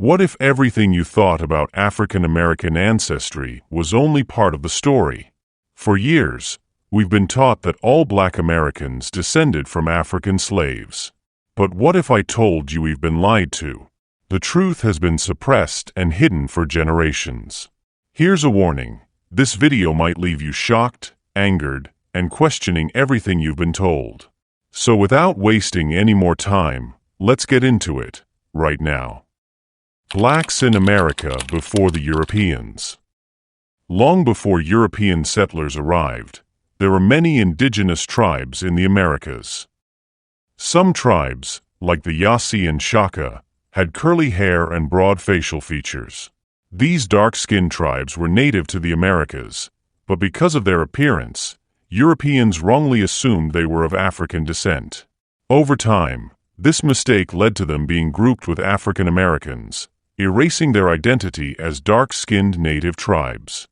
What if everything you thought about African American ancestry was only part of the story? For years, we've been taught that all Black Americans descended from African slaves. But what if I told you we've been lied to? The truth has been suppressed and hidden for generations. Here's a warning. This video might leave you shocked, angered, and questioning everything you've been told. So without wasting any more time, let's get into it, right now. Blacks in America before the Europeans. Long before European settlers arrived, there were many indigenous tribes in the Americas. Some tribes, like the Yasi and Shaka, had curly hair and broad facial features. These dark-skinned tribes were native to the Americas, but because of their appearance, Europeans wrongly assumed they were of African descent. Over time, this mistake led to them being grouped with African Americans, erasing their identity as dark-skinned native tribes.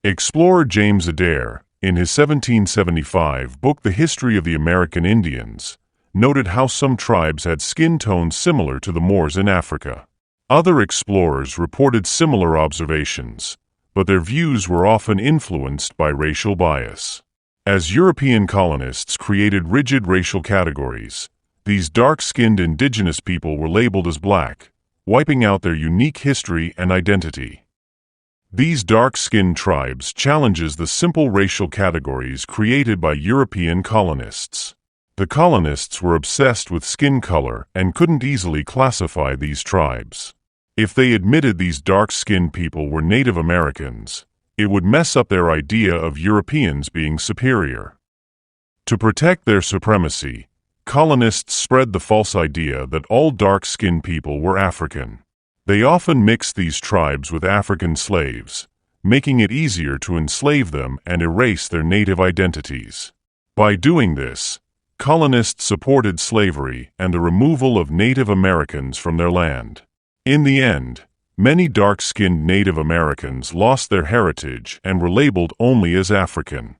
Explorer James Adair, in his 1775 book The History of the American Indians, noted how some tribes had skin tones similar to the Moors in Africa. Other explorers reported similar observations, but their views were often influenced by racial bias. As European colonists created rigid racial categories, these dark-skinned indigenous people were labeled as black, wiping out their unique history and identity. These dark-skinned tribes challenges the simple racial categories created by European colonists. The colonists were obsessed with skin color and couldn't easily classify these tribes. If they admitted these dark-skinned people were Native Americans, it would mess up their idea of Europeans being superior. To protect their supremacy, colonists spread the false idea that all dark-skinned people were African. They often mixed these tribes with African slaves, making it easier to enslave them and erase their native identities. By doing this, colonists supported slavery and the removal of Native Americans from their land. In the end, many dark-skinned Native Americans lost their heritage and were labeled only as African.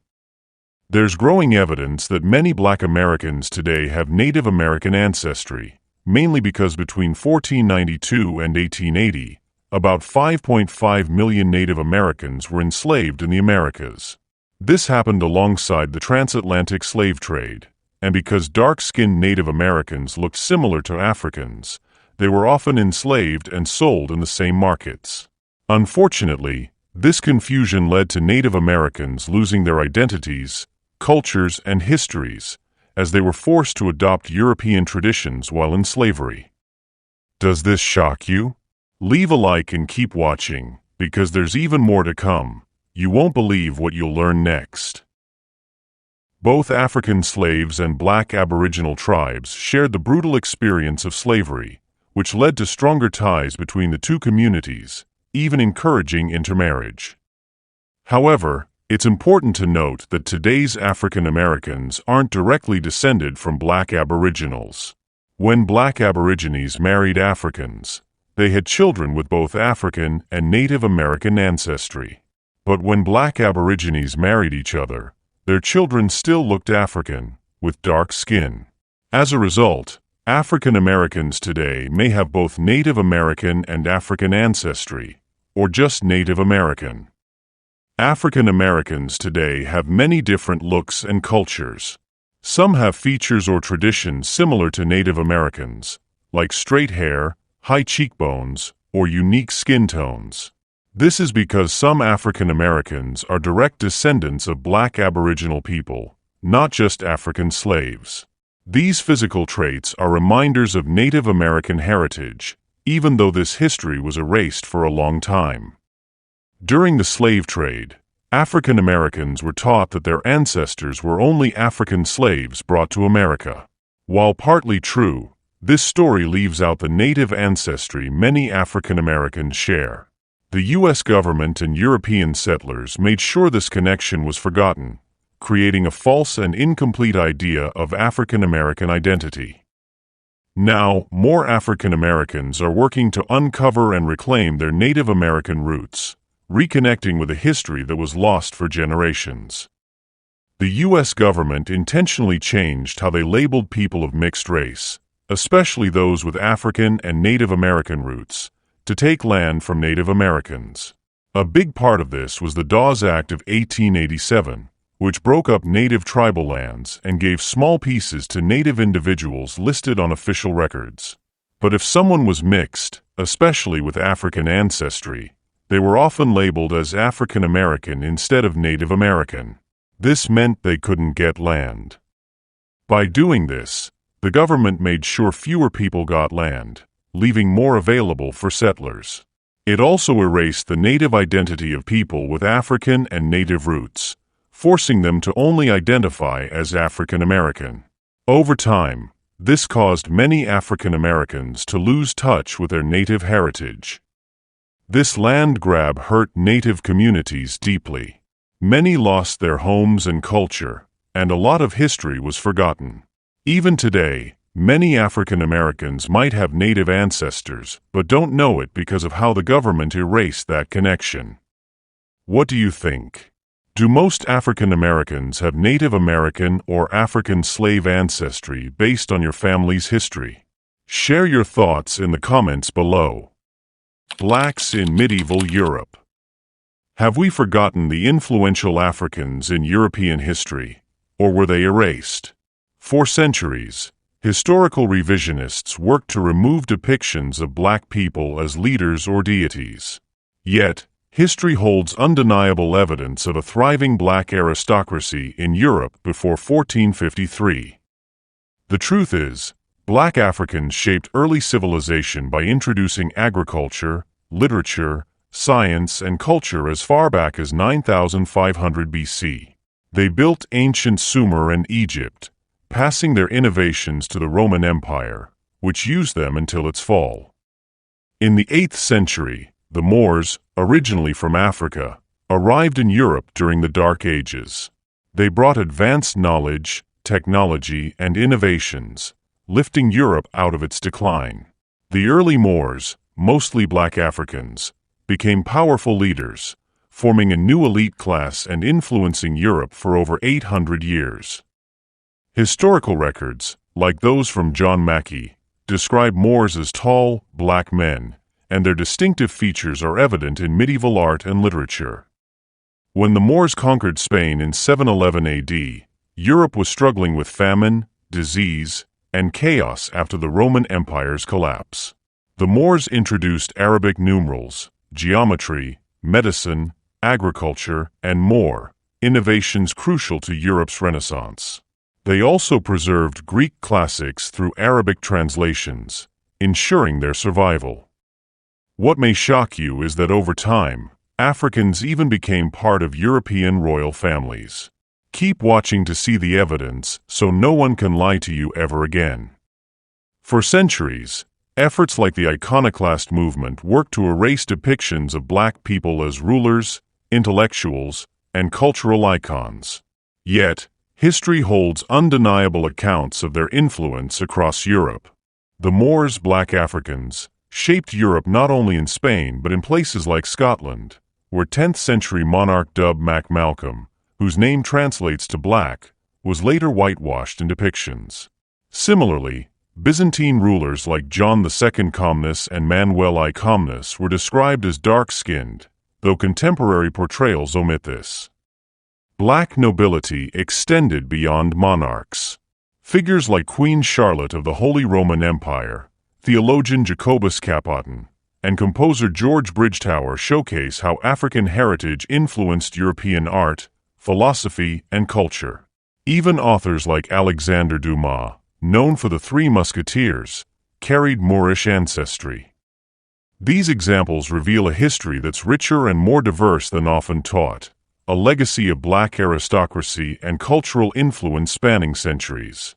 There's growing evidence that many Black Americans today have Native American ancestry, mainly because between 1492 and 1880, about 5.5 million Native Americans were enslaved in the Americas. This happened alongside the transatlantic slave trade, and because dark-skinned Native Americans looked similar to Africans, they were often enslaved and sold in the same markets. Unfortunately, this confusion led to Native Americans losing their identities, cultures, and histories, as they were forced to adopt European traditions while in slavery. Does this shock you? Leave a like and keep watching, because there's even more to come. You won't believe what you'll learn next. Both African slaves and Black Aboriginal tribes shared the brutal experience of slavery, which led to stronger ties between the two communities, even encouraging intermarriage. However, it's important to note that today's African Americans aren't directly descended from Black Aboriginals. When Black Aborigines married Africans, they had children with both African and Native American ancestry. But when Black Aborigines married each other, their children still looked African, with dark skin. As a result, African Americans today may have both Native American and African ancestry, or just Native American. African Americans today have many different looks and cultures. Some have features or traditions similar to Native Americans, like straight hair, high cheekbones, or unique skin tones. This is because some African Americans are direct descendants of Black Aboriginal people, not just African slaves. These physical traits are reminders of Native American heritage, even though this history was erased for a long time. During the slave trade, African Americans were taught that their ancestors were only African slaves brought to America. While partly true, this story leaves out the Native ancestry many African Americans share. The U.S. government and European settlers made sure this connection was forgotten, creating a false and incomplete idea of African American identity. Now, more African Americans are working to uncover and reclaim their Native American roots, reconnecting with a history that was lost for generations. The U.S. government intentionally changed how they labeled people of mixed race, especially those with African and Native American roots, to take land from Native Americans. A big part of this was the Dawes Act of 1887, which broke up native tribal lands and gave small pieces to native individuals listed on official records. But if someone was mixed, especially with African ancestry, they were often labeled as African American instead of Native American. This meant they couldn't get land. By doing this, the government made sure fewer people got land, leaving more available for settlers. It also erased the native identity of people with African and native roots, forcing them to only identify as African American. Over time, this caused many African Americans to lose touch with their native heritage. This land grab hurt native communities deeply. Many lost their homes and culture, and a lot of history was forgotten. Even today, many African Americans might have native ancestors, but don't know it because of how the government erased that connection. What do you think? Do most African Americans have Native American or African slave ancestry based on your family's history? Share your thoughts in the comments below. Blacks in medieval Europe. Have we forgotten the influential Africans in European history, or were they erased? For centuries, historical revisionists worked to remove depictions of black people as leaders or deities. Yet, history holds undeniable evidence of a thriving black aristocracy in Europe before 1453. The truth is, black Africans shaped early civilization by introducing agriculture, literature, science, and culture as far back as 9500 BC. They built ancient Sumer and Egypt, passing their innovations to the Roman Empire, which used them until its fall. In the 8th century, the Moors, originally from Africa, arrived in Europe during the Dark Ages. They brought advanced knowledge, technology, and innovations, lifting Europe out of its decline. The early Moors, mostly black Africans, became powerful leaders, forming a new elite class and influencing Europe for over 800 years. Historical records, like those from John Mackey, describe Moors as tall, black men, and their distinctive features are evident in medieval art and literature. When the Moors conquered Spain in 711 AD, Europe was struggling with famine, disease, and chaos after the Roman Empire's collapse. The Moors introduced Arabic numerals, geometry, medicine, agriculture, and more, innovations crucial to Europe's Renaissance. They also preserved Greek classics through Arabic translations, ensuring their survival. What may shock you is that over time, Africans even became part of European royal families. Keep watching to see the evidence so no one can lie to you ever again. For centuries, efforts like the iconoclast movement worked to erase depictions of black people as rulers, intellectuals, and cultural icons. Yet, history holds undeniable accounts of their influence across Europe. The Moors, black Africans, shaped Europe not only in Spain but in places like Scotland, where 10th-century monarch Dub Mac Malcolm, whose name translates to black, was later whitewashed in depictions. Similarly, Byzantine rulers like John II Comnenus and Manuel I Comnenus were described as dark-skinned, though contemporary portrayals omit this. Black nobility extended beyond monarchs. Figures like Queen Charlotte of the Holy Roman Empire, theologian Jacobus Capoton, and composer George Bridgetower showcase how African heritage influenced European art, philosophy, and culture. Even authors like Alexandre Dumas, known for the Three Musketeers, carried Moorish ancestry. These examples reveal a history that's richer and more diverse than often taught, a legacy of black aristocracy and cultural influence spanning centuries.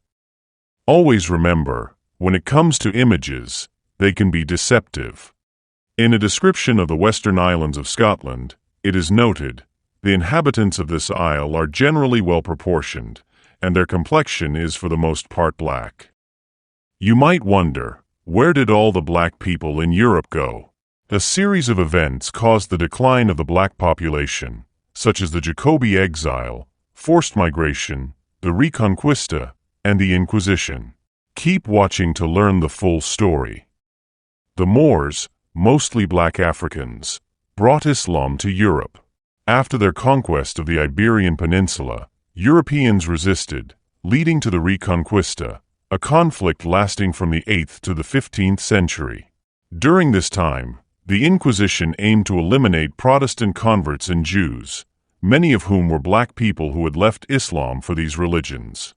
Always remember, when it comes to images, they can be deceptive. In a description of the Western Islands of Scotland, it is noted, the inhabitants of this isle are generally well-proportioned, and their complexion is for the most part black. You might wonder, where did all the black people in Europe go? A series of events caused the decline of the black population, such as the Jacobi exile, forced migration, the Reconquista, and the Inquisition. Keep watching to learn the full story. The Moors, mostly black Africans, brought Islam to Europe. After their conquest of the Iberian Peninsula, Europeans resisted, leading to the Reconquista, a conflict lasting from the 8th to the 15th century. During this time, the Inquisition aimed to eliminate Protestant converts and Jews, many of whom were black people who had left Islam for these religions.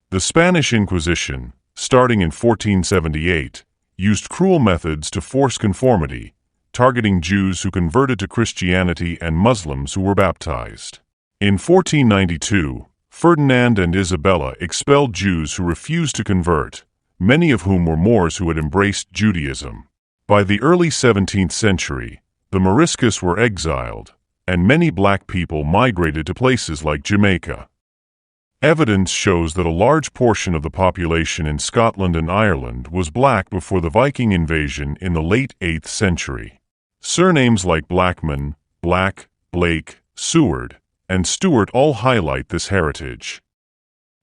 The Spanish Inquisition, starting in 1478, used cruel methods to force conformity, targeting Jews who converted to Christianity and Muslims who were baptized. In 1492, Ferdinand and Isabella expelled Jews who refused to convert, many of whom were Moors who had embraced Judaism. By the early 17th century, the Moriscos were exiled, and many black people migrated to places like Jamaica. Evidence shows that a large portion of the population in Scotland and Ireland was black before the Viking invasion in the late 8th century. Surnames like Blackman, Black, Blake, Seward, and Stewart all highlight this heritage.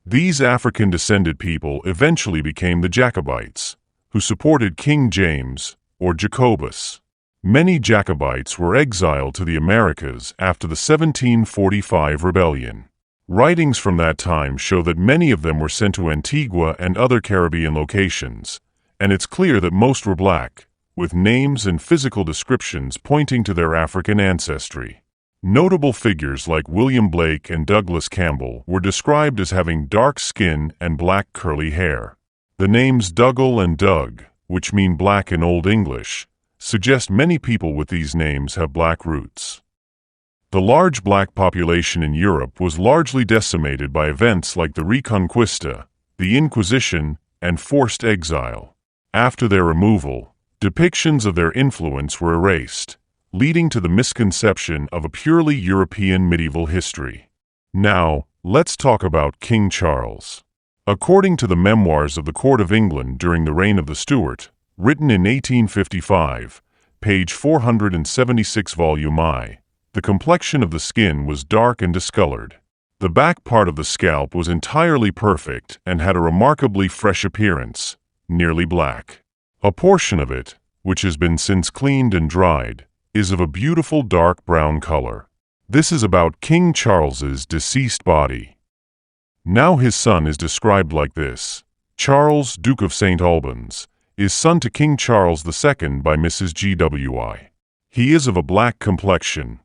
These African-descended people eventually became the Jacobites, who supported King James, or Jacobus. Many Jacobites were exiled to the Americas after the 1745 rebellion. Writings from that time show that many of them were sent to Antigua and other Caribbean locations, and it's clear that most were black, with names and physical descriptions pointing to their African ancestry. Notable figures like William Blake and Douglas Campbell were described as having dark skin and black curly hair. The names Dougal and Doug, which mean black in Old English, suggest many people with these names have black roots. The large black population in Europe was largely decimated by events like the Reconquista, the Inquisition, and forced exile. After their removal, depictions of their influence were erased, leading to the misconception of a purely European medieval history. Now, let's talk about King Charles. According to the memoirs of the Court of England during the reign of the Stuart, written in 1855, page 476 volume I, the complexion of the skin was dark and discolored. The back part of the scalp was entirely perfect and had a remarkably fresh appearance, nearly black. A portion of it, which has been since cleaned and dried, is of a beautiful dark brown color. This is about King Charles's deceased body. Now his son is described like this: Charles, Duke of St. Albans, is son to King Charles II by Mrs. Gwi. He is of a black complexion,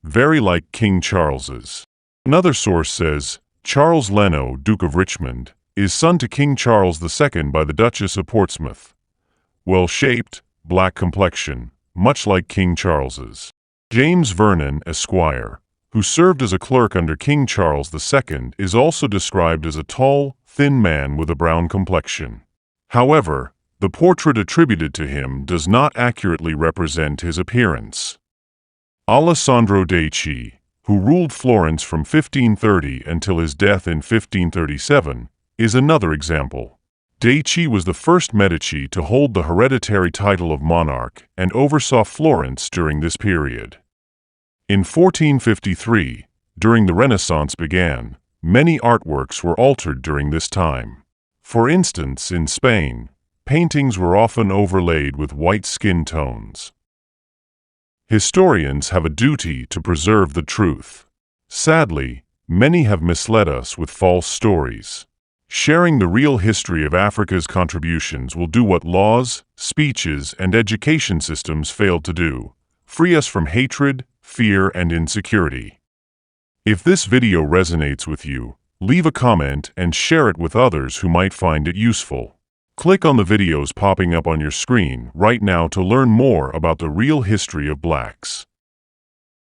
very like King Charles's. Another source says, Charles Leno, Duke of Richmond, is son to King Charles II by the Duchess of Portsmouth. Well-shaped, black complexion, much like King Charles's. James Vernon, Esquire, who served as a clerk under King Charles II, is also described as a tall, thin man with a brown complexion. However, the portrait attributed to him does not accurately represent his appearance. Alessandro Dane, who ruled Florence from 1530 until his death in 1537, is another example. Dane was the first Medici to hold the hereditary title of monarch and oversaw Florence during this period. In 1453, during the Renaissance began, many artworks were altered during this time. For instance, in Spain, paintings were often overlaid with white skin tones. Historians have a duty to preserve the truth. Sadly, many have misled us with false stories. Sharing the real history of Africa's contributions will do what laws, speeches, and education systems failed to do: free us from hatred, fear, and insecurity. If this video resonates with you, leave a comment and share it with others who might find it useful. Click on the videos popping up on your screen right now to learn more about the real history of blacks.